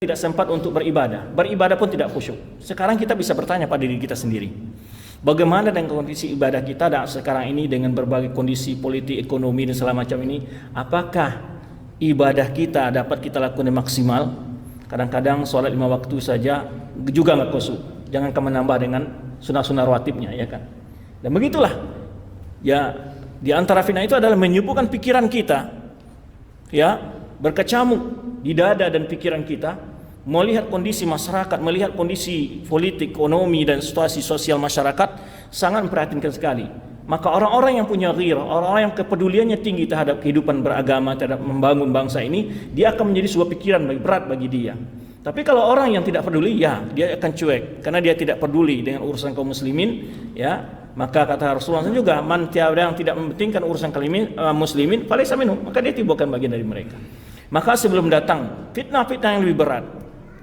tidak sempat untuk beribadah. Beribadah pun tidak khusyuk. Sekarang kita bisa bertanya pada diri kita sendiri. Bagaimana dengan kondisi ibadah kita dan sekarang ini dengan berbagai kondisi politik, ekonomi dan segala macam ini? Apakah ibadah kita dapat kita lakukan maksimal? Kadang-kadang sholat 5 waktu saja juga nggak khusyuk. Jangan menambah dengan sunnah-sunnah rawatibnya, ya kan? Dan begitulah. Ya, di antara fitnah itu adalah menyibukkan pikiran kita, ya, berkecamuk di dada dan pikiran kita, melihat kondisi masyarakat, melihat kondisi politik, ekonomi dan situasi sosial masyarakat, sangat memprihatinkan sekali. Maka orang-orang yang punya ghirah, orang-orang yang kepeduliannya tinggi terhadap kehidupan beragama, terhadap membangun bangsa ini, dia akan menjadi sebuah pikiran berat bagi dia. Tapi kalau orang yang tidak peduli, ya dia akan cuek karena dia tidak peduli dengan urusan kaum muslimin, ya. Maka kata Rasulullah juga, man tiada yang tidak mementingkan urusan muslimin, falaysa minhum, maka dia bukan bagian dari mereka. Maka sebelum datang fitnah-fitnah yang lebih berat,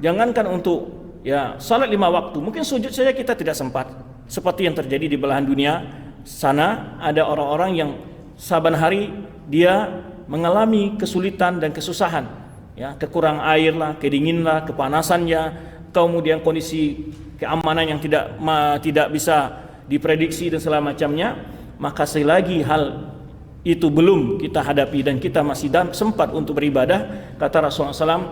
jangankan untuk ya salat 5 waktu, mungkin sujud saja kita tidak sempat. Seperti yang terjadi di belahan dunia sana, ada orang-orang yang saban hari dia mengalami kesulitan dan kesusahan, ya, kekurangan air lah, kedingin lah, kepanasannya, kemudian kondisi keamanan yang tidak bisa diprediksi dan segala macamnya. Maka selagi hal itu belum kita hadapi dan kita masih sempat untuk beribadah, kata Rasulullah SAW,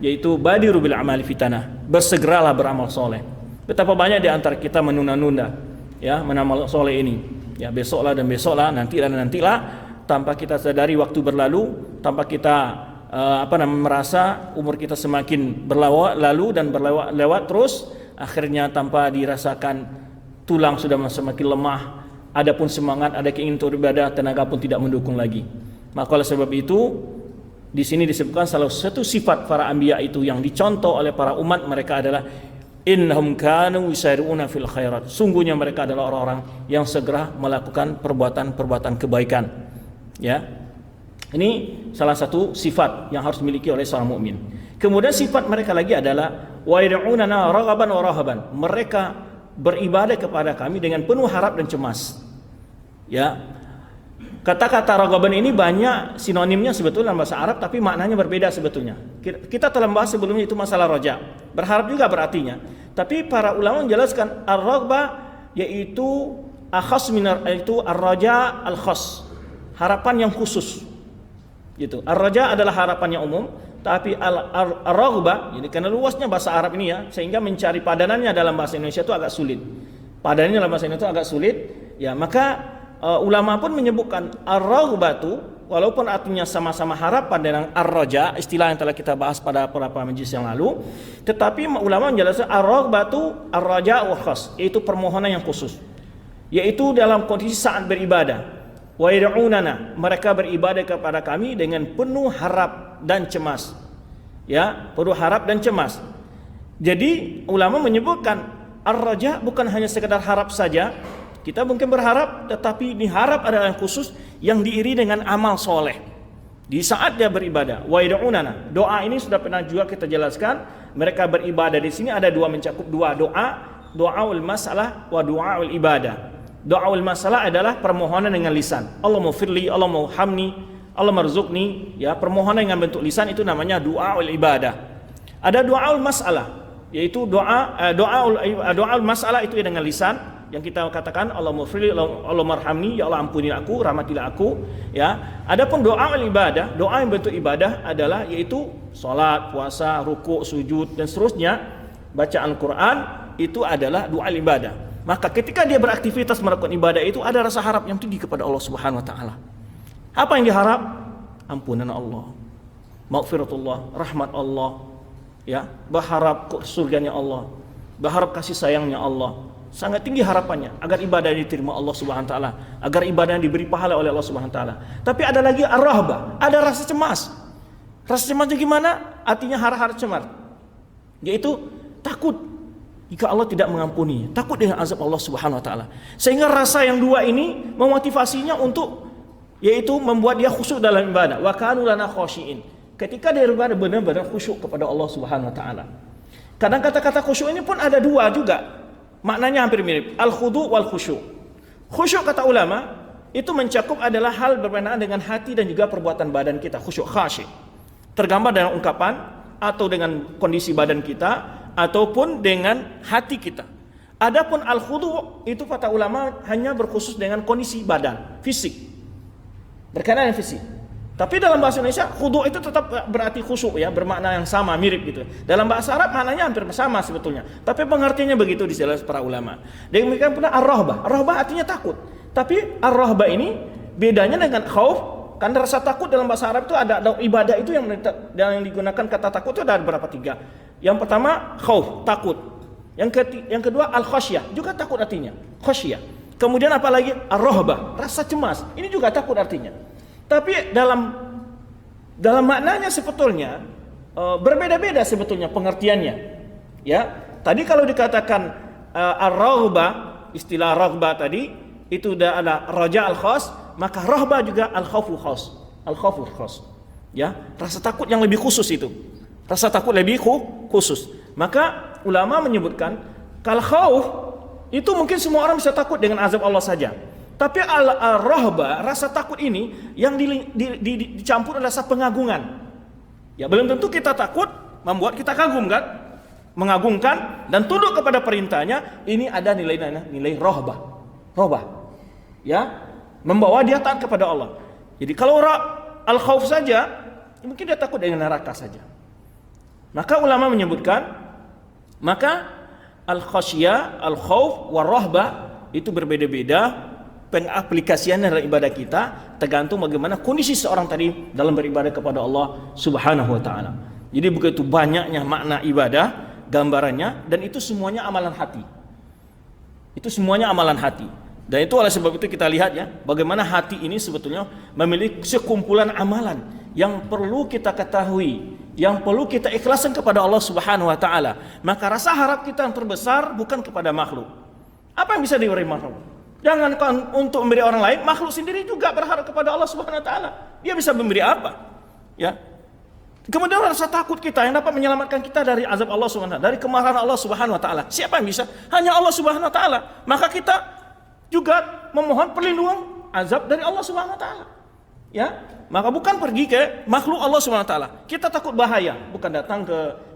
yaitu badiru bil amali fitnah, bersegeralah beramal soleh. Betapa banyak di antara kita menunda-nunda, ya, beramal soleh ini, ya, besoklah dan besoklah, nantilah dan nantilah, tanpa kita sadari waktu berlalu, tanpa kita merasa umur kita semakin berlalu dan berlewat terus, akhirnya tanpa dirasakan tulang sudah semakin lemah, adapun semangat, ada keinginan untuk beribadah, tenaga pun tidak mendukung lagi. Maka oleh sebab itu di sini disebutkan salah satu sifat para anbiya itu yang dicontoh oleh para umat mereka adalah innahum kanu yusari'una fil khairat. Sungguhnya mereka adalah orang-orang yang segera melakukan perbuatan-perbuatan kebaikan. Ya. Ini salah satu sifat yang harus dimiliki oleh seorang mukmin. Kemudian sifat mereka lagi adalah wa yad'unana raghaban wa rahaban. Mereka beribadah kepada kami dengan penuh harap dan cemas. Ya. Kata-kata raghaban ini banyak sinonimnya sebetulnya dalam bahasa Arab, tapi maknanya berbeda sebetulnya. Kita telah bahas sebelumnya itu masalah raja. Berharap juga berartinya. Tapi para ulama menjelaskan ar-raghbah yaitu akhas minar, yaitu ar-raja al-khas. Harapan yang khusus. Gitu. Ar-raja adalah harapan yang umum, tapi ar-raghbah, jadi karena luasnya bahasa Arab ini ya, sehingga mencari padanannya dalam bahasa Indonesia itu agak sulit. Padanannya dalam bahasa Indonesia itu agak sulit, ya, maka ulama pun menyebutkan ar-raghbatu, walaupun artinya sama-sama harapan dengan ar-raja, istilah yang telah kita bahas pada beberapa majlis yang lalu, tetapi ulama menjelaskan ar-raghbatu ar-raja'u khas, yaitu permohonan yang khusus, yaitu dalam kondisi saat beribadah. Wa yad'unana, mereka beribadah kepada kami dengan penuh harap dan cemas. Ya, penuh harap dan cemas. Jadi ulama menyebutkan ar-raja bukan hanya sekedar harap saja. Kita mungkin berharap, tetapi diharap adalah yang khusus yang diiri dengan amal soleh di saat dia beribadah. Wa yad'unana, doa ini sudah pernah juga kita jelaskan. Mereka beribadah di sini ada mencakup dua doa, doaul masalah wa doaul ibadah. Doaul masalah adalah permohonan dengan lisan. Allahumma firli, Allahumma hamni, Allahumma rzuqni, ya, permohonan dengan bentuk lisan itu namanya doaul ibadah. Ada doaul masalah, yaitu doaul masalah itu dengan lisan, yang kita katakan Allahumma firli, Allahumma arhamni, ya Allah ampuni aku, rahmatilah aku, ya. Adapun doaul ibadah, doa yang bentuk ibadah adalah yaitu salat, puasa, ruku', sujud dan seterusnya, baca Al-Qur'an, itu adalah doa ibadah. Maka ketika dia beraktivitas melakukan ibadah itu ada rasa harap yang tinggi kepada Allah Subhanahu wa taala. Apa yang diharap? Ampunan Allah, maghfiratullah, rahmat Allah, ya, berharap surganya Allah, berharap kasih sayangnya Allah. Sangat tinggi harapannya agar ibadah diterima Allah Subhanahu wa taala, agar ibadah diberi pahala oleh Allah Subhanahu wa taala. Tapi ada lagi ar-rahbah, ada rasa cemas. Rasa cemasnya gimana? Artinya harap-harap cemas. Yaitu takut jika Allah tidak mengampuni, takut dengan azab Allah Subhanahu wa taala. Sehingga rasa yang dua ini memotivasinya untuk yaitu membuat dia khusyuk dalam ibadah. Wa kanu lana khashiin. Ketika dia beribadah benar-benar khusyuk kepada Allah Subhanahu wa taala. Kadang kata-kata khusyuk ini pun ada dua juga. Maknanya hampir mirip, al-khudu' wal khusyuk. Khusyuk kata ulama itu mencakup adalah hal berkenaan dengan hati dan juga perbuatan badan kita, khusyuk, khasyik. Tergambar dalam ungkapan atau dengan kondisi badan kita ataupun dengan hati kita. Adapun al-khudu' itu kata ulama hanya berkhusus dengan kondisi badan, fisik. Berkenaan dengan fisik. Tapi dalam bahasa Indonesia khudu' itu tetap berarti khusyuk ya, bermakna yang sama, mirip gitu. Dalam bahasa Arab maknanya hampir sama sebetulnya. Tapi pengertiannya begitu dijelaskan para ulama. Demikian pula ar-rahbah. Ar-rahbah artinya takut. Tapi ar-rahbah ini bedanya dengan khauf, karena rasa takut dalam bahasa Arab itu ada ibadah itu yang digunakan kata takut itu ada beberapa tiga. Yang pertama khauf, takut. Yang kedua al-khasyah, juga takut artinya. Khasyah. Kemudian apalagi ar-rahbah, rasa cemas. Ini juga takut artinya. Tapi dalam maknanya sebetulnya berbeda-beda sebetulnya pengertiannya. Ya, tadi kalau dikatakan ar-raghbah, istilah raghbah tadi itu udah ada raja al-khas, maka rahbah juga al-khawfu khas. Al-khawfu khas. Ya, rasa takut yang lebih khusus itu. Rasa takut lebih khusus. Maka ulama menyebutkan kalau khauf itu mungkin semua orang bisa takut dengan azab Allah saja. Tapi al-rahbah, rasa takut ini yang dicampur adalah rasa pengagungan. Ya, belum tentu kita takut membuat kita kagum kan? Mengagungkan dan tunduk kepada perintahnya, ini ada nilai rahbah. Rahbah. Ya, membawa dia taat kepada Allah. Jadi kalau al-khauf saja, mungkin dia takut dengan neraka saja. Maka ulama menyebutkan, maka al-khasyah, al-khauf, war-rahbah itu berbeda-beda pengaplikasian dalam ibadah kita, tergantung bagaimana kondisi seorang tadi dalam beribadah kepada Allah Subhanahu wa taala. Jadi begitu banyaknya makna ibadah, gambarannya, dan itu semuanya amalan hati. Itu semuanya amalan hati. Dan itu oleh sebab itu kita lihat ya, bagaimana hati ini sebetulnya memiliki sekumpulan amalan yang perlu kita ketahui, yang perlu kita ikhlaskan kepada Allah Subhanahu wa taala. Maka rasa harap kita yang terbesar bukan kepada makhluk. Apa yang bisa diberi makhluk? Jangan untuk memberi orang lain, makhluk sendiri juga berharap kepada Allah Subhanahu wa taala. Dia bisa memberi apa? Ya. Kemudian rasa takut kita yang dapat menyelamatkan kita dari azab Allah Subhanahu wa taala, dari kemarahan Allah Subhanahu wa taala. Siapa yang bisa? Hanya Allah Subhanahu wa taala. Maka kita juga memohon perlindungan azab dari Allah Subhanahu wa taala. Ya. Maka bukan pergi ke makhluk Allah Subhanahu wa taala. Kita takut bahaya, bukan datang ke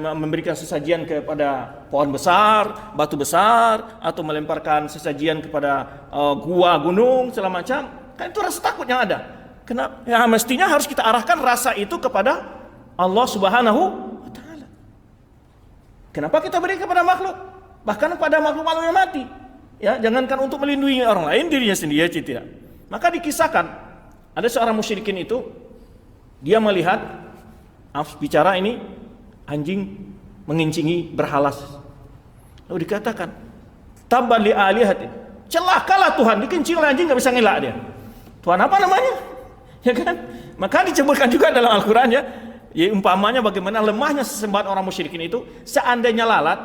memberikan sesajian kepada pohon besar, batu besar, atau melemparkan sesajian kepada gua, gunung, segala macam. Kan itu rasa takut yang ada. Kenapa? Ya mestinya harus kita arahkan rasa itu kepada Allah Subhanahu wa taala. Kenapa kita beri kepada makhluk? Bahkan pada makhluk-makhluk yang mati. Ya, jangankan untuk melindungi orang lain, dirinya sendiri tidak. Maka dikisahkan ada seorang musyrikin itu, dia melihat bicara ini anjing mengincingi berhala. Lalu dikatakan, tabban li alihatin. Celakalah Tuhan, dikencing oleh anjing, enggak bisa ngelak dia. Tuhan apa namanya? Ya kan? Maka disebutkan juga dalam Al-Qur'an ya, umpamanya bagaimana lemahnya sesembahan orang musyrikin itu, seandainya lalat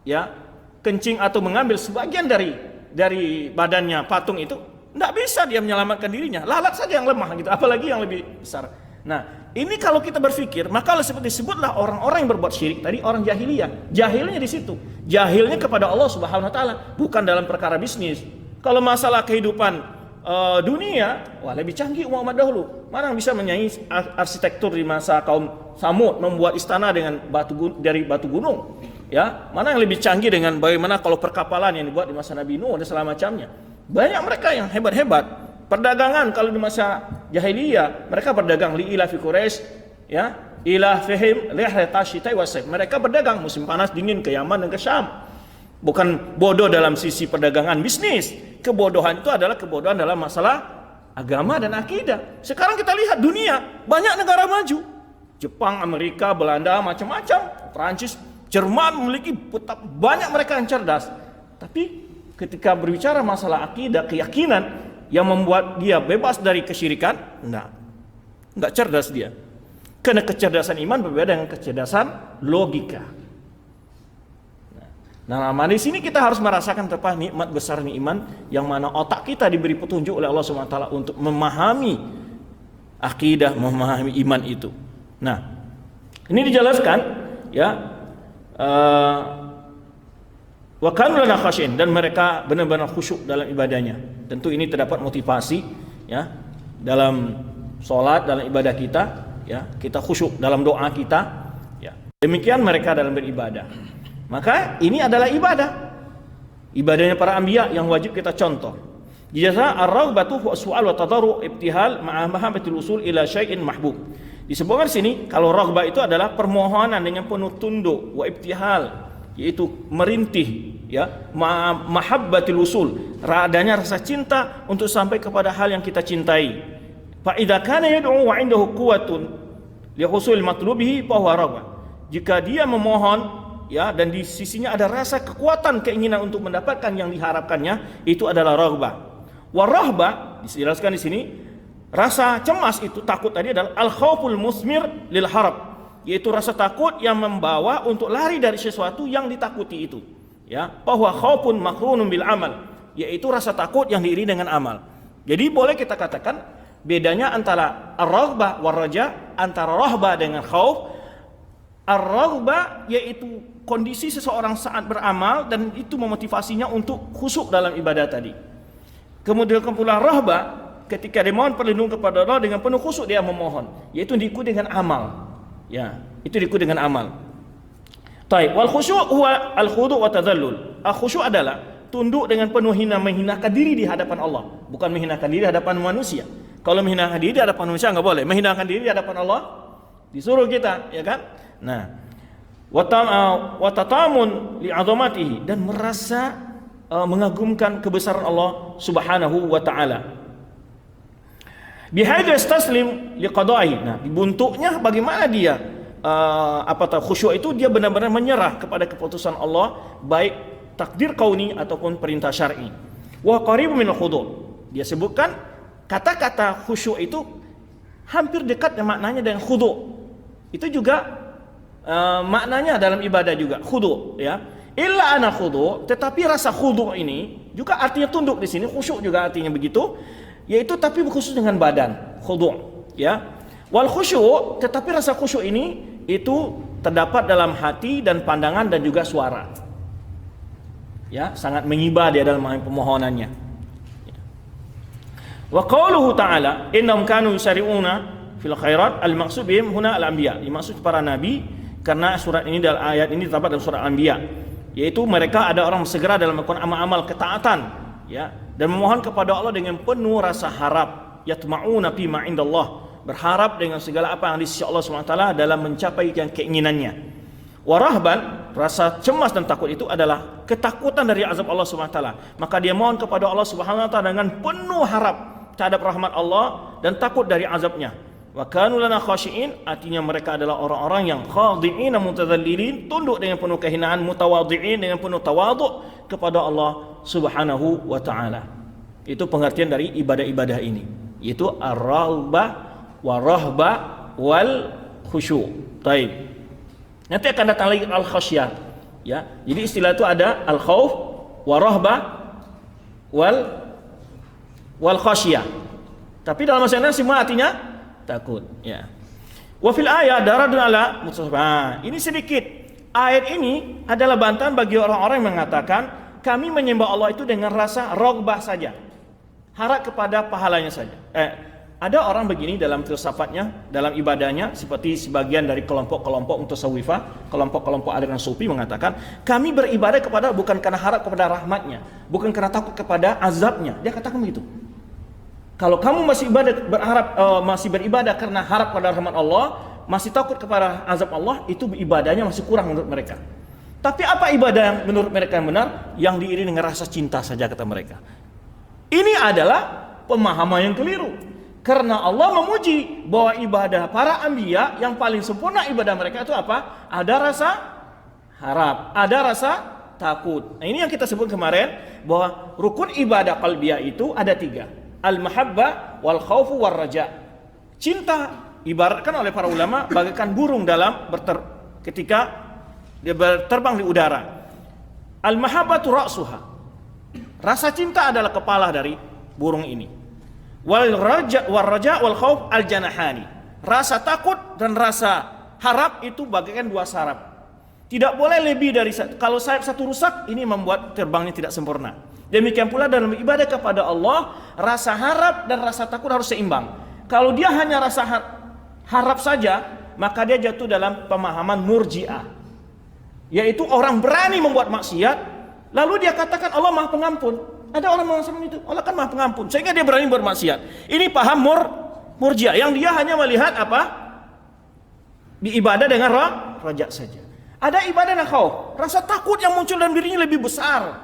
ya, kencing atau mengambil sebagian dari badannya patung itu, enggak bisa dia menyelamatkan dirinya. Lalat saja yang lemah gitu, apalagi yang lebih besar. Nah, ini kalau kita berpikir, maka seperti disebutlah orang-orang yang berbuat syirik tadi orang jahiliyah. Jahilnya di situ. Jahilnya kepada Allah Subhanahu wa taala, bukan dalam perkara bisnis. Kalau masalah kehidupan dunia, wah lebih canggih umat dahulu. Mana yang bisa menyaingi arsitektur di masa kaum Samud membuat istana dengan dari batu gunung? Ya, mana yang lebih canggih dengan bagaimana kalau perkapalan yang dibuat di masa Nabi Nuh dan segala macamnya. Banyak mereka yang hebat-hebat. Perdagangan kalau di masa jahiliyah mereka berdagang li ila fi Quraisy ya, ila fihim rihlata syita'i was-sayf. Mereka berdagang musim panas dingin ke Yaman dan ke Syam. Bukan bodoh dalam sisi perdagangan bisnis. Kebodohan itu adalah kebodohan dalam masalah agama dan akidah. Sekarang kita lihat dunia, banyak negara maju. Jepang, Amerika, Belanda, macam-macam. Prancis, Jerman memiliki banyak mereka yang cerdas. Tapi ketika berbicara masalah akidah, keyakinan yang membuat dia bebas dari kesyirikan, enggak cerdas dia. Karena kecerdasan iman berbeda dengan kecerdasan logika. Nah, di sini kita harus merasakan betapa nikmat besarnya iman, yang mana otak kita diberi petunjuk oleh Allah Subhanahu wa taala untuk memahami akidah, memahami iman itu. Nah, ini dijelaskan ya, wa kanu lana khasyin, dan mereka benar-benar khusyuk dalam ibadahnya. Tentu ini terdapat motivasi ya dalam salat, dalam ibadah kita ya, kita khusyuk dalam doa kita Demikian mereka dalam beribadah. Maka ini adalah ibadah. Ibadahnya para anbiya yang wajib kita contoh. Jasa ar-raghbatu wa su'al wa tadarru ibtihal ma'a mahabbatil usul ila syai'in mahbub. Disebutkan di sini kalau raghbah itu adalah permohonan dengan penuh tunduk, wa ibtihal yaitu merintih, ya, mahabbatil usul, adanya rasa cinta untuk sampai kepada hal yang kita cintai. Fa idza kana yad'u wa 'indahu quwwatun li husul matlubihi fa huwa raghbah. Jika dia memohon, ya, dan di sisinya ada rasa kekuatan keinginan untuk mendapatkan yang diharapkannya, itu adalah raghbah. Warahbah dijelaskan di sini, rasa cemas itu takut tadi adalah al-khauful musmir lil harab, yaitu rasa takut yang membawa untuk lari dari sesuatu yang ditakuti itu, ya. Bahwa khaufun makrunun bil amal, yaitu rasa takut yang diiringi dengan amal. Jadi boleh kita katakan bedanya antara ar-raghbah war raja, antara rahbah dengan khauf. Ar-raghbah yaitu kondisi seseorang saat beramal dan itu memotivasinya untuk khusyuk dalam ibadah tadi. Kemudian pula rahbah ketika dia mohon perlindungan kepada Allah dengan penuh khusyuk dia memohon, yaitu diikuti dengan amal. Ya, itu diikuti dengan amal. Taib. Wal khusyuk huwa al-khudu' wa tadhallul. Al-khusyuk adalah tunduk dengan penuh menghinakan diri di hadapan Allah, bukan menghinakan diri di hadapan manusia. Kalau menghinakan diri di hadapan manusia enggak boleh, menghinakan diri di hadapan Allah disuruh kita, ya kan? Nah, wa tatamun li'azamatihi, dan merasa mengagumkan kebesaran Allah Subhanahu wa taala. Bihadza istaslim liqada'i. Nah, bentuknya bagaimana dia khusyuk itu dia benar-benar menyerah kepada keputusan Allah, baik takdir kauni ataupun perintah syar'i. Wa qaribun min al-khudu'. Dia sebutkan kata-kata khusyuk itu hampir dekat maknanya dengan khudu'. Itu juga maknanya dalam ibadah juga khudu', ya. Illa ana khudu', tetapi rasa khudu' ini juga artinya tunduk di sini, khusyuk juga artinya begitu, yaitu tapi khusus dengan badan, khudu', ya. Wal khusyuk, tetapi rasa khusyuk ini itu terdapat dalam hati dan pandangan dan juga suara. Ya, sangat menyibah dia dalam pemohonannya. Wa qauluhu ta'ala innahum kanu yusari'una fil khairat, al-maqsud bihim huna al-anbiya. Dimaksud para nabi, karena surat ini dalam ayat ini terdapat dalam surat Anbiya, yaitu mereka ada orang segera dalam melakukan amal-amal ketaatan, ya, dan memohon kepada Allah dengan penuh rasa harap, yatma'una fi ma indallah, berharap dengan segala apa yang di sisi Allah SWT dalam mencapai yang keinginannya. Warahban, rasa cemas dan takut itu adalah ketakutan dari azab Allah SWT. Maka dia mohon kepada Allah SWT dengan penuh harap terhadap rahmat Allah dan takut dari azabnya. Wa kanu lana khashi'in, artinya mereka adalah orang-orang yang khadi'in mutadzallilin, tunduk dengan penuh kehinaan, mutawadhi'in dengan penuh tawadhu kepada Allah Subhanahu wa taala. Itu pengertian dari ibadah-ibadah ini, yaitu ar-raghbah wa rahbah wal khusyuk. Baik. Nanti akan datang lagi al-khasyah, ya. Jadi istilah itu ada al-khauf wa rahbah wal khasyah. Tapi dalam bahasa Indonesia semua artinya takut, ya. Wa fil ayat daradun ala mutasabah. Ini sedikit. Ayat ini adalah bantahan bagi orang-orang yang mengatakan kami menyembah Allah itu dengan rasa raghbah saja, harap kepada pahalanya saja. Ada orang begini dalam filsafatnya, dalam ibadahnya, seperti sebagian dari kelompok-kelompok mutasawwifah, kelompok-kelompok aliran sufi mengatakan kami beribadah kepada bukan karena harap kepada rahmatnya, bukan karena takut kepada azabnya. Dia katakan begitu. Kalau kamu masih masih beribadah karena harap pada rahmat Allah, masih takut kepada azab Allah, itu ibadahnya masih kurang menurut mereka. Tapi apa ibadah yang menurut mereka yang benar? Yang diiringi dengan rasa cinta saja, kata mereka. Ini adalah pemahaman yang keliru. Karena Allah memuji bahwa ibadah para anbiya yang paling sempurna ibadah mereka itu apa? Ada rasa harap, ada rasa takut. Nah, ini yang kita sebut kemarin bahwa rukun ibadah qalbiyah itu ada 3. Al-mahabbah wal khaufu war raja. Cinta ibaratkan oleh para ulama bagaikan burung dalam ketika dia berterbang di udara. Al-mahabbatu ra'suha. Rasa cinta adalah kepala dari burung ini. Wal raja wal khauf al janahani. Rasa takut dan rasa harap itu bagaikan 2 sayap. Tidak boleh lebih dari kalau sayap satu rusak, ini membuat terbangnya tidak sempurna. Demikian pula dalam ibadah kepada Allah, rasa harap dan rasa takut harus seimbang. Kalau dia hanya rasa harap saja, maka dia jatuh dalam pemahaman Murji'ah, yaitu orang berani membuat maksiat lalu dia katakan Allah Maha Pengampun. Ada orang mengatakan itu, Allah kan Maha Pengampun, sehingga dia berani berbuat maksiat. Ini paham Murji'ah yang dia hanya melihat apa? Ibadah dengan raja saja. Ada ibadah dan khauf, rasa takut yang muncul dalam dirinya lebih besar,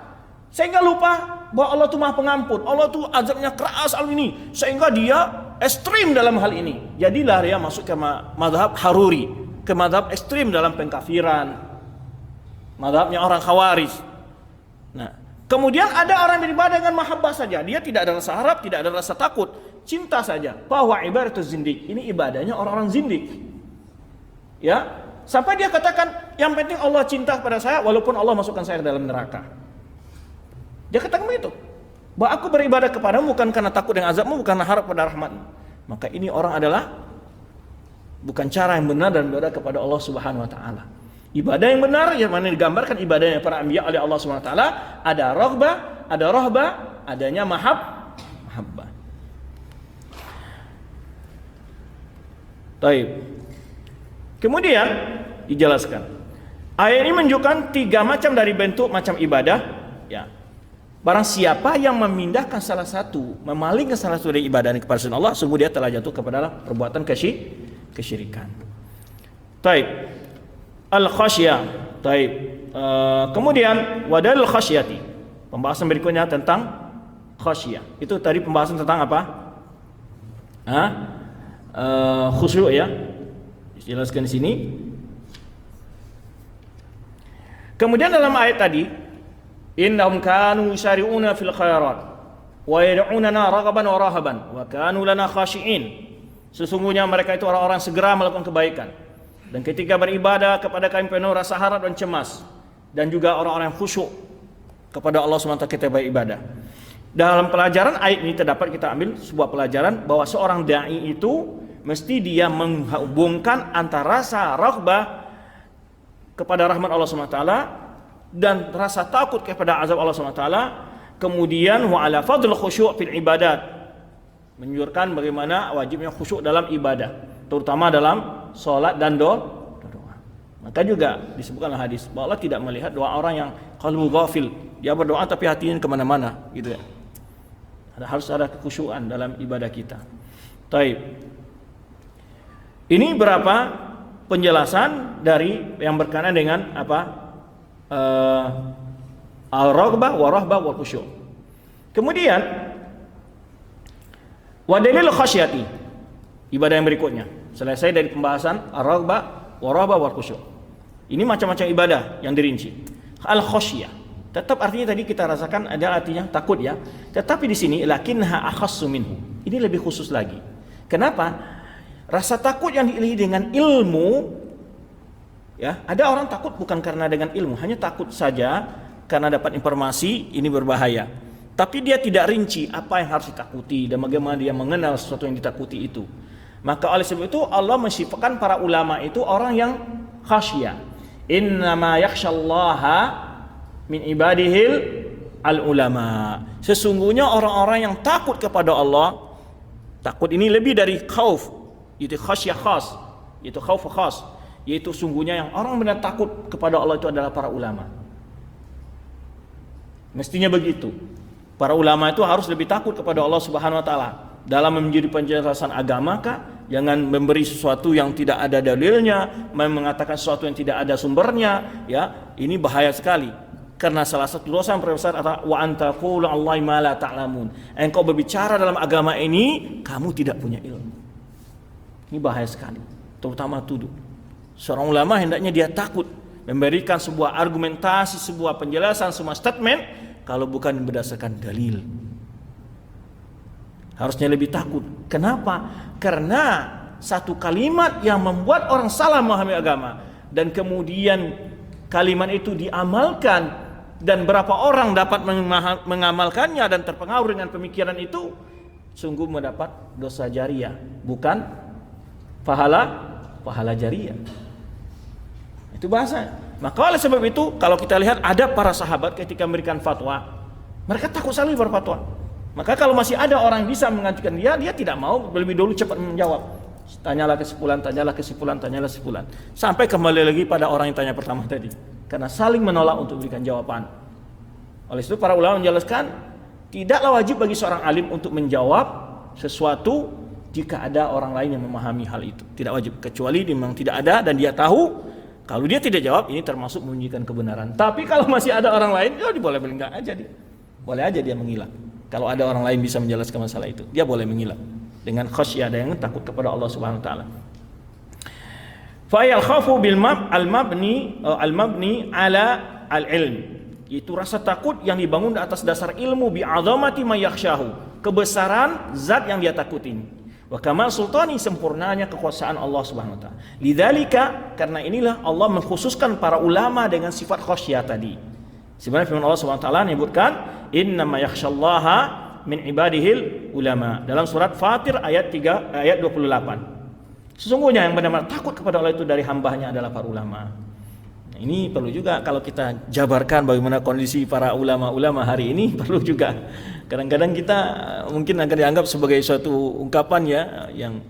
sehingga lupa bahwa Allah itu Maha Pengampun, Allah itu azabnya keras ini, sehingga dia ekstrim dalam hal ini. Jadilah dia masuk ke mazhab Haruri, ke mazhab ekstrim dalam pengkafiran, mazhabnya orang Khawarij. Nah, kemudian ada orang beribadah dengan mahabbah saja, dia tidak ada rasa harap, tidak ada rasa takut, cinta saja. Bahwa ibadah zindik, ini ibadahnya orang-orang zindik. Ya, sampai dia katakan yang penting Allah cinta kepada saya walaupun Allah masukkan saya ke dalam neraka. Dia katakan begitu, bahwa aku beribadah kepadamu bukan karena takut dengan azabmu, bukan harap pada rahmatmu. Maka ini orang adalah bukan cara yang benar dan beribadah kepada Allah Subhanahu wa taala. Ibadah yang benar yang mana digambarkan ibadahnya para anbiya oleh Allah Subhanahu wa taala, ada raghbah, ada rahbah, adanya mahabbah. Baik. Kemudian dijelaskan, ayat ini menunjukkan 3 macam dari bentuk macam ibadah. Ya, barang siapa yang memindahkan salah satu, memalingkan salah satu dari ibadah kepada selain Allah, sungguh dia telah jatuh kepada perbuatan kesyirikan. Taib. Al-khasyah. Taib. Kemudian wadal khasyati. Pembahasan berikutnya tentang khasyah. Itu tadi pembahasan tentang apa? Khusyuk ya. Jelaskan di sini. Kemudian dalam ayat tadi, innahum kanu yusari'una fil khairat wa yad'unana raghaban wa rahaban wa kanu lana khashi'in. Sesungguhnya mereka itu orang-orang segera melakukan kebaikan dan ketika beribadah kepada kami penuh rasa harap dan cemas, dan juga orang-orang yang khusyuk kepada Allah SWT ketika beribadah. Dalam pelajaran ayat ini terdapat kita ambil sebuah pelajaran bahwa seorang dai itu mesti dia menghubungkan antara rasa raghbah kepada rahmat Allah SWT dan rasa takut kepada azab Allah SWT. Kemudian wa ala fadl khusyuk fil ibadat, menunjukkan bagaimana wajibnya khusyuk dalam ibadah, terutama dalam salat dan doa. Maka juga disebutkanlah hadis bahwa Allah tidak melihat doa orang yang qalbu ghafil, dia berdoa tapi hatinya kemana-mana gitu ya. Harus ada kekhusyukan dalam ibadah kita. Taib. Ini berapa penjelasan dari yang berkenaan dengan apa? Al-raghbah wa rahbah wa khusyuk. Kemudian wa dalil khasyati, ibadah yang berikutnya. Selesai dari pembahasan al-raghbah wa rahbah wa khusyuk. Ini macam-macam ibadah yang dirinci. Al-khasyah tetap artinya tadi kita rasakan ada artinya takut ya. Tetapi di sini lakinnaha akhassu minhu. Ini lebih khusus lagi. Kenapa? Rasa takut yang diiringi dengan ilmu, ya, ada orang takut bukan karena dengan ilmu, hanya takut saja karena dapat informasi ini berbahaya. Tapi dia tidak rinci apa yang harus ditakuti dan bagaimana dia mengenal sesuatu yang ditakuti itu. Maka oleh sebab itu Allah mensifatkan para ulama itu orang yang khasyah. Innama yakhsyallaha min ibadihil al-ulama. Sesungguhnya orang-orang yang takut kepada Allah, takut ini lebih dari khauf. Itu khasyah khas, itu khauf khas, yaitu sungguhnya yang orang benar takut kepada Allah itu adalah para ulama. Mestinya begitu. Para ulama itu harus lebih takut kepada Allah Subhanahu wa taala dalam menjadi penjelasan agama kah? Jangan memberi sesuatu yang tidak ada dalilnya, mengatakan sesuatu yang tidak ada sumbernya, ya. Ini bahaya sekali. Karena salah satu dosa yang terbesar adalah wa antaqulu 'alallahi ma la ta'lamun. Engkau berbicara dalam agama ini kamu tidak punya ilmu. Ini bahaya sekali, terutama tuduh. Seorang ulama hendaknya dia takut memberikan sebuah argumentasi, sebuah penjelasan, sebuah statement kalau bukan berdasarkan dalil. Harusnya lebih takut. Kenapa? Karena satu kalimat yang membuat orang salah memahami agama dan kemudian kalimat itu diamalkan dan berapa orang dapat mengamalkannya dan terpengaruh dengan pemikiran itu, sungguh mendapat dosa jariah, bukan pahala jariah. Itu bahasa. Maka oleh sebab itu kalau kita lihat ada para sahabat ketika memberikan fatwa, mereka takut sekali berfatwa. Maka kalau masih ada orang yang bisa mengajukan dia tidak mau lebih dulu cepat menjawab. tanyalah kesimpulan, sampai kembali lagi pada orang yang tanya pertama tadi, karena saling menolak untuk memberikan jawaban. Oleh itu para ulama menjelaskan, tidaklah wajib bagi seorang alim untuk menjawab sesuatu jika ada orang lain yang memahami hal itu. Tidak wajib, kecuali memang tidak ada dan dia tahu. Kalau dia tidak jawab, ini termasuk menunjukkan kebenaran. Tapi kalau masih ada orang lain, ya boleh enggak aja dia. Boleh aja dia mengilang. Kalau ada orang lain bisa menjelaskan masalah itu, dia boleh mengilang dengan khasyah, yang takut kepada Allah Subhanahu wa taala. Fa yakhafu bil al-mabni ala al-ilm. Itu rasa takut yang dibangun di atas dasar ilmu, bi azamati may yakhshahu, kebesaran zat yang dia takutin. Wa kamal sultani, sempurnanya kekuasaan Allah Subhanahu wa taala. Lidzalika, karena inilah Allah mengkhususkan para ulama dengan sifat khasyah tadi. Sebenarnya firman Allah Subhanahu wa taala menyebutkan innama yakhsyallaha min ibadihil ulama dalam surat Fatir ayat 28. Sesungguhnya yang benar-benar takut kepada Allah itu dari hambanya adalah para ulama. Nah, ini perlu juga kalau kita jabarkan bagaimana kondisi para ulama-ulama hari ini, perlu juga. Kadang-kadang kita mungkin akan dianggap sebagai suatu ungkapan ya yang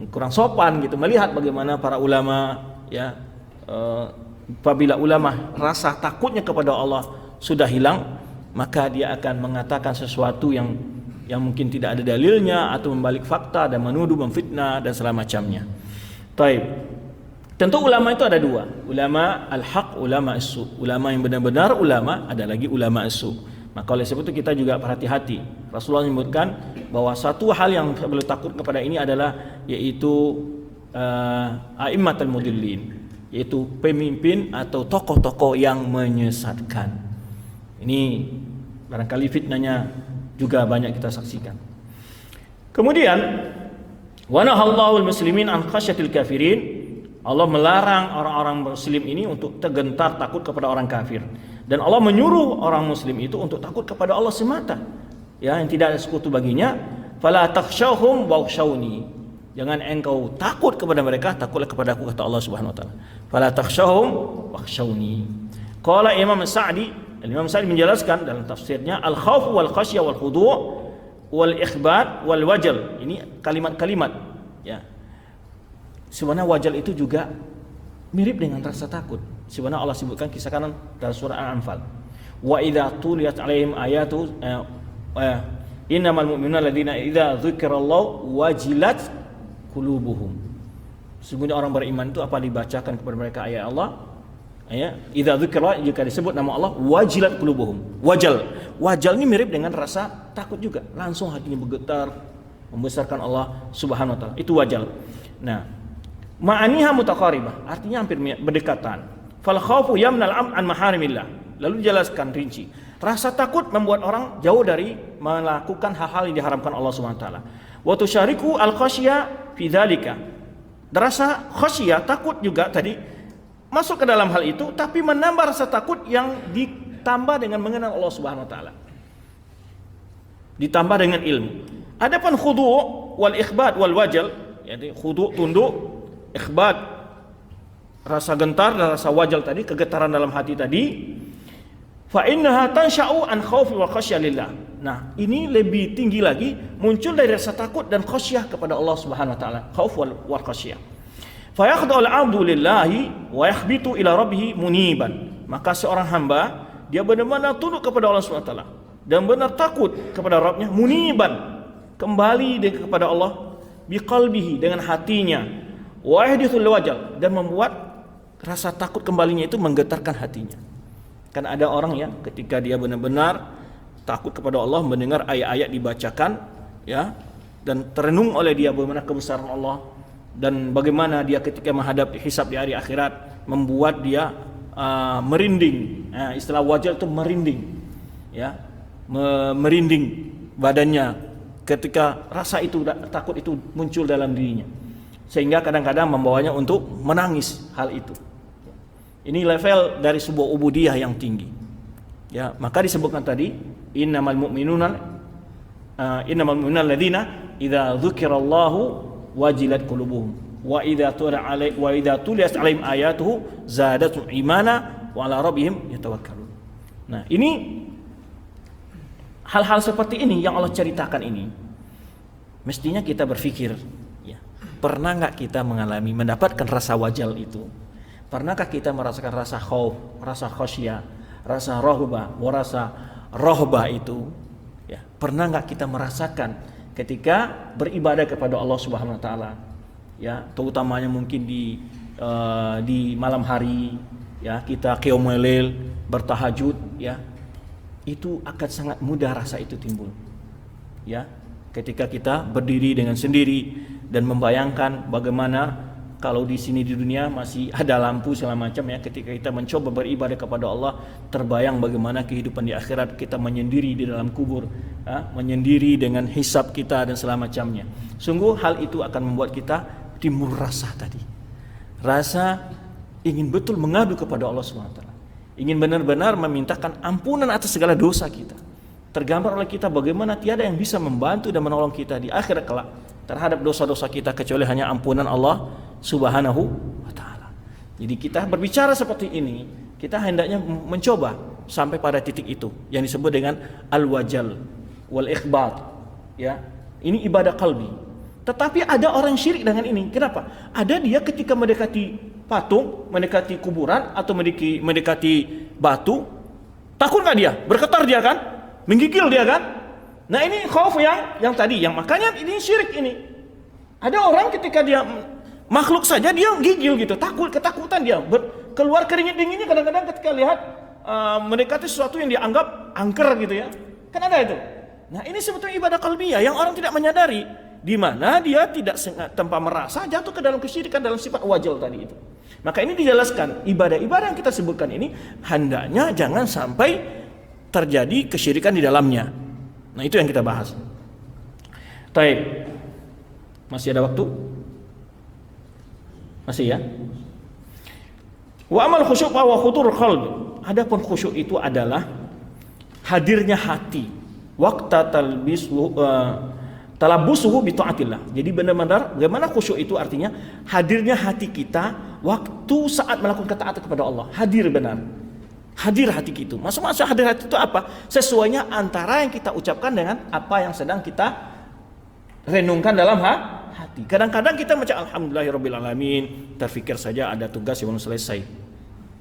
kurang sopan gitu, melihat bagaimana para ulama ya, apabila ulama rasa takutnya kepada Allah sudah hilang, maka dia akan mengatakan sesuatu yang mungkin tidak ada dalilnya atau membalik fakta dan menuduh, memfitnah dan segala macamnya. Taib. Tentu ulama itu ada dua, ulama al-haq, ulama as-su. Ulama yang benar-benar ulama, ada lagi ulama as-su. Maka oleh sebab itu kita juga berhati-hati. Rasulullah menyebutkan bahwa satu hal yang perlu takut kepada ini adalah yaitu a'immatul mudillin, yaitu pemimpin atau tokoh-tokoh yang menyesatkan. Ini barangkali fitnahnya juga banyak kita saksikan. Kemudian wa nahallahu al-muslimin an khasyatil kafirin. Allah melarang orang-orang muslim ini untuk tergentar takut kepada orang kafir. Dan Allah menyuruh orang muslim itu untuk takut kepada Allah semata, ya, yang tidak ada sekutu baginya. Fala takhshawhum wakhshawni. Jangan engkau takut kepada mereka, takutlah kepada aku, kata Allah Subhanahu wa taala. Fala takhshawhum wakhshawni. Qala Imam Sa'di menjelaskan dalam tafsirnya, al khauf wal khasyah wal khudu' wal ikhbat wal wajal. Ini kalimat-kalimat, ya. Sebenarnya wajal itu juga mirip dengan rasa takut. Sebenarnya Allah sebutkan kisah kanan dalam surah Al-Anfal. Wa idza tuliyat 'alaihim ayatu innamal mu'minuna alladziina idza dzukirallahu wajilat qulubuhum. Sesungguhnya orang beriman itu apa dibacakan kepada mereka ayat Allah, ya, idza dzukira, jika disebut nama Allah, wajilat qulubuhum. Wajal ini mirip dengan rasa takut juga. Langsung hatinya bergetar membesarkan Allah Subhanahu wa taala. Itu wajal. Nah, ma'aniha mutaqaribah, artinya hampir berdekatan. Fal khaufu yamnal an maharimillah. Lalu dijelaskan rinci. Rasa takut membuat orang jauh dari melakukan hal-hal yang diharamkan Allah Subhanahu wa taala. Wa tusyariku al khasyah fi dzalika. Rasa khasyah, takut juga tadi masuk ke dalam hal itu, tapi menambah rasa takut yang ditambah dengan mengenal Allah Subhanahu wa taala. Ditambah dengan ilmu. Adapun khudu' wal ikhbat wal wajal, yaitu khudu' tunduk, ikhbat rasa gentar dan rasa wajal tadi, kegetaran dalam hati tadi, fa innaha tansha'u an khaufi wa khasyah lillah. Nah, ini lebih tinggi lagi, muncul dari rasa takut dan khasyah kepada Allah Subhanahu wa taala, khauf wal khasyah. Fa yakhda'u al-'abdu lillahi wa yakhbitu ila rabbih muniban. Maka seorang hamba dia benar-benar tunduk kepada Allah Subhanahu wa taala dan benar takut kepada Rabbnya, muniban, kembali kepada Allah biqalbihi, dengan hatinya, wa yahdithul wajal, dan membuat rasa takut kembalinya itu menggetarkan hatinya. Kan ada orang ya, ketika dia benar-benar takut kepada Allah, mendengar ayat-ayat dibacakan, ya, dan terenung oleh dia bagaimana kebesaran Allah dan bagaimana dia ketika menghadapi hisab di hari akhirat, membuat dia merinding. Istilah wajal itu merinding, ya, merinding badannya ketika rasa itu, takut itu muncul dalam dirinya, sehingga kadang-kadang membawanya untuk menangis hal itu. Ini level dari sebuah ubudiyah yang tinggi, ya. Maka disebutkan tadi innamal mu'minuna alladzina idza dzukirallahu wajilat qulubuhum wa idza tuliyat 'alaihim ayatuhu zadatuhum imana wa 'ala rabbihim yatawakkalun. Nah, ini hal-hal seperti ini yang Allah ceritakan ini, mestinya kita berpikir, ya, pernah nggak kita mendapatkan rasa wajal itu? Pernahkah kita merasakan rasa khauf, rasa khasyah, rasa rasa rohbah itu? Ya, pernah nggak kita merasakan ketika beribadah kepada Allah Subhanahu Wa Taala? Ya, terutamanya mungkin di malam hari, ya kita qiyamul lail, bertahajud, ya itu akan sangat mudah rasa itu timbul. Ya, ketika kita berdiri dengan sendiri dan membayangkan bagaimana kalau di sini di dunia masih ada lampu segala macam, ya ketika kita mencoba beribadah kepada Allah, terbayang bagaimana kehidupan di akhirat, kita menyendiri di dalam kubur, ya, menyendiri dengan hisab kita dan segala macamnya. Sungguh hal itu akan membuat kita timbul rasa tadi, rasa ingin betul mengadu kepada Allah SWT, ingin benar-benar memintakan ampunan atas segala dosa kita. Tergambar oleh kita bagaimana tiada yang bisa membantu dan menolong kita di akhirat kelak terhadap dosa-dosa kita kecuali hanya ampunan Allah Subhanahu wa Ta'ala. Jadi kita berbicara seperti ini, kita hendaknya mencoba sampai pada titik itu yang disebut dengan al-wajal wal ikhbat. Ya, ini ibadah qalbi. Tetapi ada orang syirik dengan ini. Kenapa? Ada dia ketika mendekati patung, mendekati kuburan atau mendekati batu, takut nggak dia? Bergetar dia kan? Menggigil dia kan? Nah ini khauf yang tadi, yang makanya ini syirik ini. Ada orang ketika dia makhluk saja dia gigil gitu, ketakutan dia, keluar keringat dinginnya kadang-kadang ketika lihat mendekati sesuatu yang dianggap angker gitu ya. Kan ada itu. Nah ini sebetulnya ibadah qalbiyah yang orang tidak menyadari, di mana dia tidak tanpa merasa jatuh ke dalam kesyirikan dalam sifat wajal tadi itu. Maka ini dijelaskan, ibadah-ibadah yang kita sebutkan ini hendaknya jangan sampai terjadi kesyirikan di dalamnya. Nah itu yang kita bahas. Taib. Masih ada waktu? Masih ya? Wa amal khusyuk wa khutur qalbi. Adapun khusyuk itu adalah hadirnya hati. Waqta talabusuhu bi taatillah. Jadi benar-benar bagaimana khusyuk itu artinya hadirnya hati kita waktu saat melakukan ketaatan kepada Allah. Hadir benar. Hadir hati itu. Maksud hadir hati itu apa? Sesuainya antara yang kita ucapkan dengan apa yang sedang kita renungkan dalam hati. Kadang-kadang kita macam alhamdulillahirabbil alamin, terfikir saja ada tugas yang belum selesai.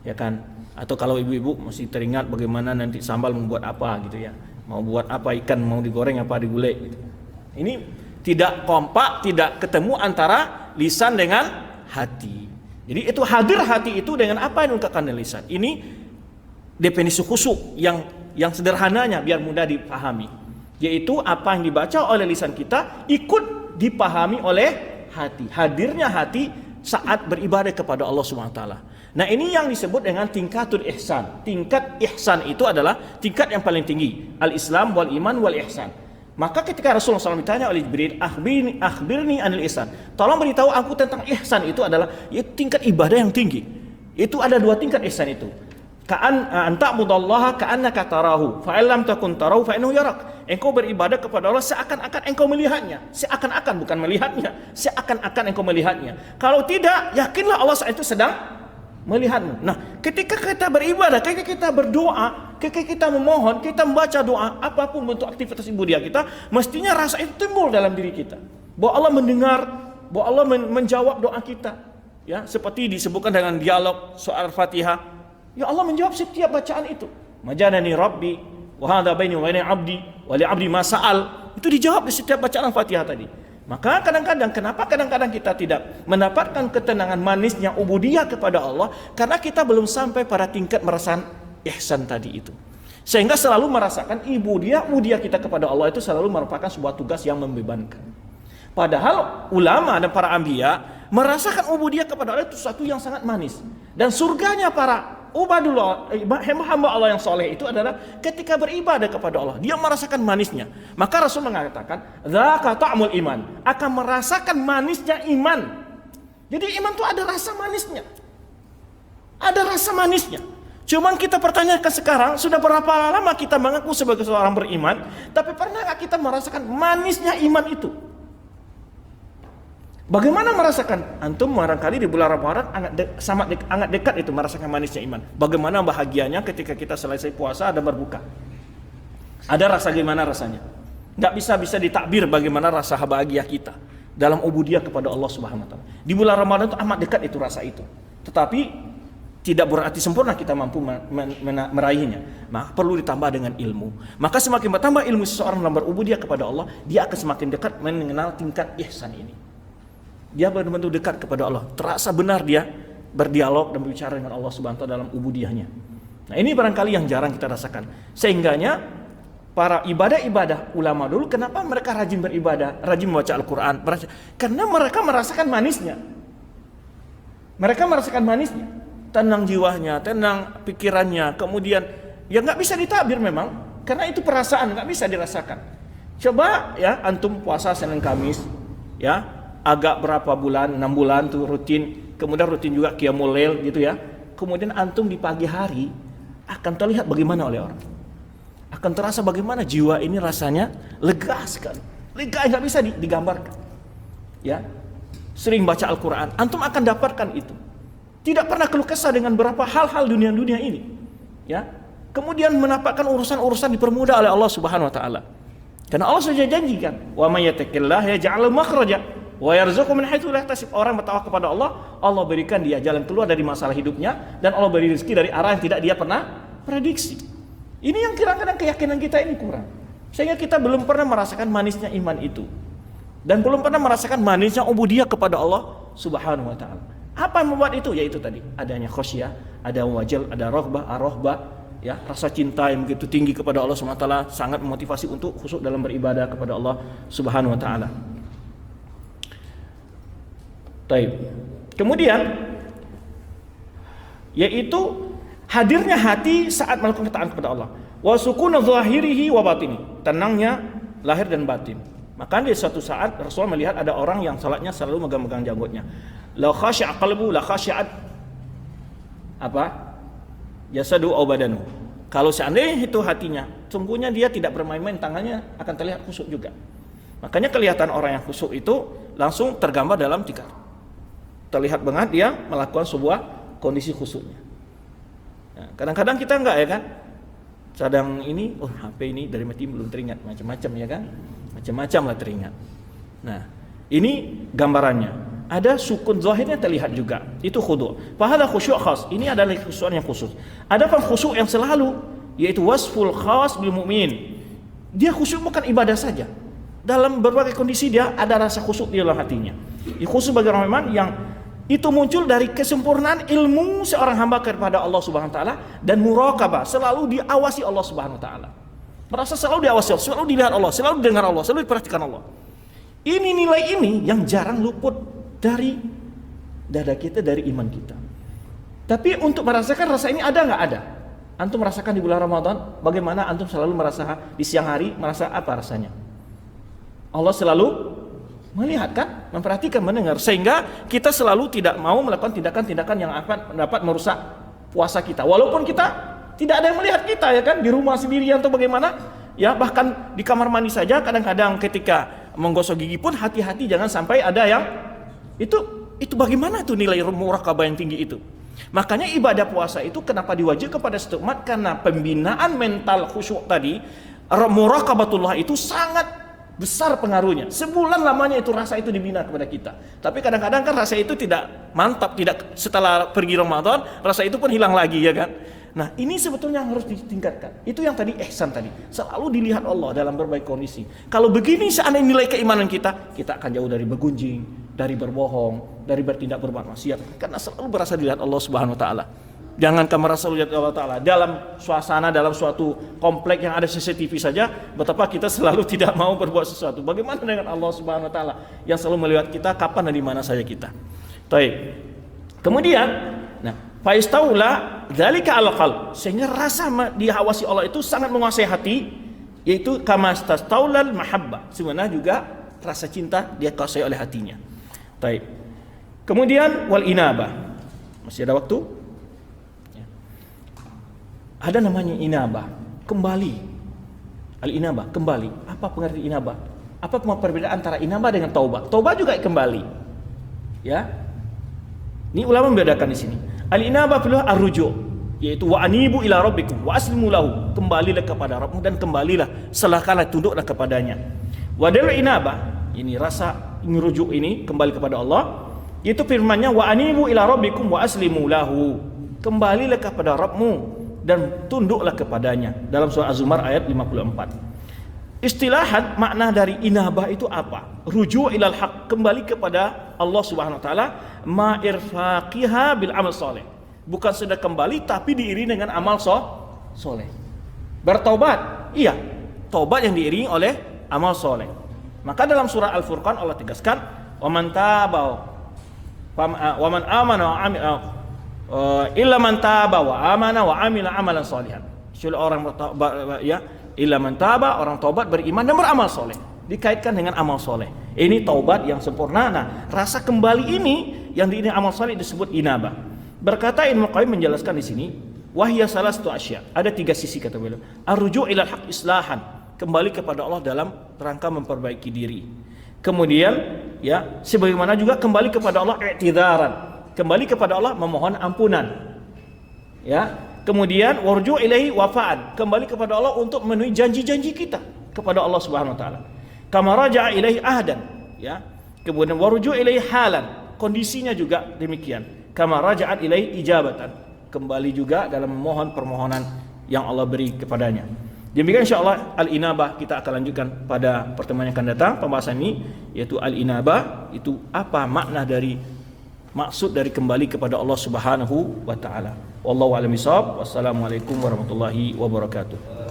Ya kan? Atau kalau ibu-ibu masih teringat bagaimana nanti sambal membuat apa gitu ya. Mau buat apa, ikan mau digoreng apa digulai gitu. Ini tidak kompak, tidak ketemu antara lisan dengan hati. Jadi itu hadir hati itu dengan apa yang diungkapkan dengan lisan. Ini definisi khusyuk yang sederhananya biar mudah dipahami, yaitu apa yang dibaca oleh lisan kita ikut dipahami oleh hati. Hadirnya hati saat beribadah kepada Allah SWT. Nah ini yang disebut dengan tingkatul ihsan. Tingkat ihsan itu adalah tingkat yang paling tinggi, al-islam wal iman wal ihsan. Maka ketika Rasulullah SAW ditanya oleh Jibril, akhbirni anil ihsan, tolong beritahu aku tentang ihsan. Itu adalah tingkat ibadah yang tinggi. Itu ada dua tingkat ihsan itu. An ta'budallaha ka'annaka tarahu fa illam takun tarahu fa innahu yarak. Engkau beribadah kepada Allah seakan-akan engkau melihatnya. Seakan-akan, bukan melihatnya, seakan-akan engkau melihatnya. Kalau tidak, yakinlah Allah saat itu sedang melihatmu. Nah, ketika kita beribadah, ketika kita berdoa, ketika kita memohon, kita membaca doa, apapun bentuk aktivitas ibadah kita, mestinya rasa itu timbul dalam diri kita, bahwa Allah mendengar, bahwa Allah menjawab doa kita. Ya, seperti disebutkan dengan dialog soal Fatihah. Ya Allah menjawab setiap bacaan itu. Majanani Rabbi wa hadza baini wa baina 'abdi wa li 'abdi ma sa'al. Itu dijawab di setiap bacaan Fatihah tadi. Maka kenapa kadang-kadang kita tidak mendapatkan ketenangan manisnya ubudiyah kepada Allah? Karena kita belum sampai pada tingkat merasakan ihsan tadi itu. Sehingga selalu merasakan ubudiyah kita kepada Allah itu selalu merupakan sebuah tugas yang membebankan. Padahal ulama dan para anbiya merasakan ubudiyah kepada Allah itu sesuatu yang sangat manis. Dan surganya para ubadullah, hamba Allah yang soleh itu adalah ketika beribadah kepada Allah, dia merasakan manisnya. Maka Rasul mengatakan, dzaka ta'mul iman, akan merasakan manisnya iman. Jadi iman itu ada rasa manisnya. Ada rasa manisnya. Cuman kita pertanyakan sekarang, sudah berapa lama kita mengaku sebagai seorang beriman, tapi pernahkah kita merasakan manisnya iman itu? Bagaimana merasakan? Antum barangkali di bulan Ramadan sangat dekat itu merasakan manisnya iman. Bagaimana bahagianya ketika kita selesai puasa dan berbuka. Ada rasa gimana rasanya? Nggak bisa ditakbir bagaimana rasa bahagia kita. dalam ubudiyah kepada Allah Subhanahu wa taala. Di bulan Ramadan itu amat dekat itu rasa itu. Tetapi tidak berarti sempurna kita mampu meraihnya. Maka perlu ditambah dengan ilmu. Maka semakin bertambah ilmu seseorang dalam berubudiyah kepada Allah, dia akan semakin dekat mengenal tingkat ihsan ini. Dia benar-benar dekat kepada Allah. Terasa benar dia berdialog dan berbicara dengan Allah Subhanahu wa taala dalam ubudiyahnya. Nah, ini barangkali yang jarang kita rasakan. Sehingganya para ibadah-ibadah ulama dulu, kenapa mereka rajin beribadah, rajin membaca Al-Quran? Karena mereka merasakan manisnya. Mereka merasakan manisnya. Tenang jiwanya, tenang pikirannya. Kemudian, ya nggak bisa ditabir memang. Karena itu perasaan, nggak bisa dirasakan. Coba ya, antum puasa Senin Kamis, ya, agak berapa bulan, 6 bulan tuh rutin. Kemudian rutin juga qiyamul lail gitu ya. Kemudian antum di pagi hari akan terlihat bagaimana oleh orang. Akan terasa bagaimana jiwa ini rasanya lega sekali. Lega nggak bisa digambarkan. Ya, sering baca Al-Quran, antum akan dapatkan itu. Tidak pernah keluh kesah dengan berapa hal-hal dunia ini. Ya, kemudian mendapatkan urusan-urusan dipermudah oleh Allah Subhanahu Wa Taala. Karena Allah sudah janjikan, wa may yattaqillaha yaj'al makhraja wa yarzuqhu min haitsu la yahtasib. Orang bertawakal kepada Allah, Allah berikan dia jalan keluar dari masalah hidupnya, dan Allah beri rezeki dari arah yang tidak dia pernah prediksi. Ini yang kadang-kadang keyakinan kita ini kurang. Sehingga kita belum pernah merasakan manisnya iman itu. Dan belum pernah merasakan manisnya ubudiyah kepada Allah Subhanahu wa taala. Apa yang membuat itu? Yaitu tadi, adanya khosyah, ada wajal, ada rohbah, ar-rohbah, ya, rasa cinta yang begitu tinggi kepada Allah Subhanahu wa taala sangat memotivasi untuk khusyuk dalam beribadah kepada Allah Subhanahu wa taala. Baik. Kemudian yaitu hadirnya hati saat melakukan ketaatan kepada Allah. Wa sukuna zahirihi wa batini. Tenangnya lahir dan batin. Maka di suatu saat Rasulullah melihat ada orang yang salatnya selalu megang-megang janggutnya. La khashi'a qalbu la khashi'at apa? Jasadu aw badanu. Kalau seandainya itu hatinya, sungguhnya dia tidak bermain-main, tangannya akan terlihat khusyuk juga. Makanya kelihatan orang yang khusyuk itu langsung tergambar dalam tikar. Terlihat banget dia melakukan sebuah kondisi khusyuknya. Nah, kadang-kadang kita enggak ya kan, sedang ini, HP ini dari mati belum teringat, macam-macam ya kan, macam-macam lah teringat. Nah, ini gambarannya. Ada sukun zahirnya terlihat juga, itu khudu'. Fahadha khusyuk khas, ini adalah khusyuk yang khusus. Ada pun khusyuk yang selalu, yaitu wasful khas bil mu'min. Dia khusyuk bukan ibadah saja. Dalam berbagai kondisi dia ada rasa khusyuk di dalam hatinya. Khusyuk bagi orang iman yang itu muncul dari kesempurnaan ilmu seorang hamba kepada Allah Subhanahu wa taala dan muraqabah, selalu diawasi Allah Subhanahu wa taala. Merasa selalu diawasi, selalu dilihat Allah, selalu didengar Allah, selalu diperhatikan Allah. Ini nilai ini yang jarang luput dari dada kita, dari iman kita. Tapi untuk merasakan rasa ini ada nggak? Ada. Antum merasakan di bulan Ramadan, bagaimana antum selalu merasa di siang hari, merasa apa rasanya? Allah selalu melihat kan, memperhatikan, mendengar, sehingga kita selalu tidak mau melakukan tindakan-tindakan yang akan dapat merusak puasa kita. Walaupun kita tidak ada yang melihat kita ya kan, di rumah sendirian atau bagaimana, ya bahkan di kamar mandi saja kadang-kadang ketika menggosok gigi pun hati-hati jangan sampai ada yang itu bagaimana tuh nilai muraqabah yang tinggi itu. Makanya ibadah puasa itu kenapa diwajibkan kepada setiap umat, karena pembinaan mental khusyuk tadi, muraqabatullah itu sangat besar pengaruhnya. Sebulan lamanya itu rasa itu dibina kepada kita. Tapi kadang-kadang kan rasa itu tidak mantap, tidak setelah pergi Ramadan, rasa itu pun hilang lagi ya kan. Nah, ini sebetulnya yang harus ditingkatkan. Itu yang tadi ihsan tadi. Selalu dilihat Allah dalam berbagai kondisi. Kalau begini seandainya nilai keimanan kita akan jauh dari bergunjing, dari berbohong, dari bertindak berbuat maksiat, karena selalu berasa dilihat Allah Subhanahu wa taala. Jangankan merasa dilihat Allah taala, dalam suasana, dalam suatu komplek yang ada CCTV saja, betapa kita selalu tidak mau berbuat sesuatu. Bagaimana dengan Allah Subhanahu wa taala yang selalu melihat kita kapan dan di mana saja kita. Baik. Kemudian, nah, faistaula dzalika al qalb, sehingga rasa diawasi Allah itu sangat menguasai hati, yaitu kama stastaulal mahabbah, sebenarnya juga rasa cinta dia kuasai oleh hatinya. Baik. Kemudian wal inabah. Masih ada waktu? Ya. Ada namanya inabah, kembali. Al inabah, kembali. Apa pengertian inabah? Apa perbedaan antara inabah dengan taubah? Taubah juga kembali. Ya. Ini ulama membedakan di sini. Al-inabah fil ar-ruju', yaitu wa anibu ila rabbikum wa aslimu lahu, kembalilah kepada Rabbmu dan kembalilah, serahkanlah, tunduklah kepadanya. Wa dal inabah, ini rasa ngerujuk ini kembali kepada Allah, itu firman-Nya wa anibu ila rabbikum wa aslimu lahu. Kembalilah kepada Rabbmu dan tunduklah kepadanya, dalam surah Az-Zumar ayat 54. Istilahan makna dari inabah itu apa? Rujuk ilal haq, kembali kepada Allah Subhanahu wa taala, ma'irfaqiha bil amal saleh. Bukan sudah kembali tapi diiringi dengan amal soleh. Bertaubat, iya, taubat yang diiringi oleh amal soleh. Maka dalam surah Al-Furqan Allah tegaskan, wa man taba wa man amana wa amila illa man taba wa amana wa amila amalan salihan. Kecuali orang ya, illa man taba, orang taubat, beriman dan beramal soleh. Dikaitkan dengan amal soleh. Ini taubat yang sempurna. Nah, rasa kembali ini yang diiringi amal soleh disebut inabah. Berkata Ibnu Qayyim menjelaskan di sini, wahya salastatu asya. Ada 3 sisi kata beliau. Ar-ruju' ilal haq islahan, kembali kepada Allah dalam rangka memperbaiki diri. Kemudian ya, sebagaimana juga kembali kepada Allah i'tidzaran, kembali kepada Allah memohon ampunan. Ya, kemudian warju ilaihi wafa'an, kembali kepada Allah untuk memenuhi janji-janji kita kepada Allah Subhanahu wa taala. Kama raja'a ilaihi ahdan, ya. Kemudian warju ilaihi halan, kondisinya juga demikian. Kama raja'at ilaihi ijabatan, kembali juga dalam memohon permohonan yang Allah beri kepadanya. Demikian insyaallah al-inabah kita akan lanjutkan pada pertemuan yang akan datang. Pembahasan ini yaitu al-inabah, itu apa makna dari maksud dari kembali kepada Allah Subhanahu wa taala. Wallahu a'lam bishawab. Wassalamualaikum warahmatullahi wabarakatuh.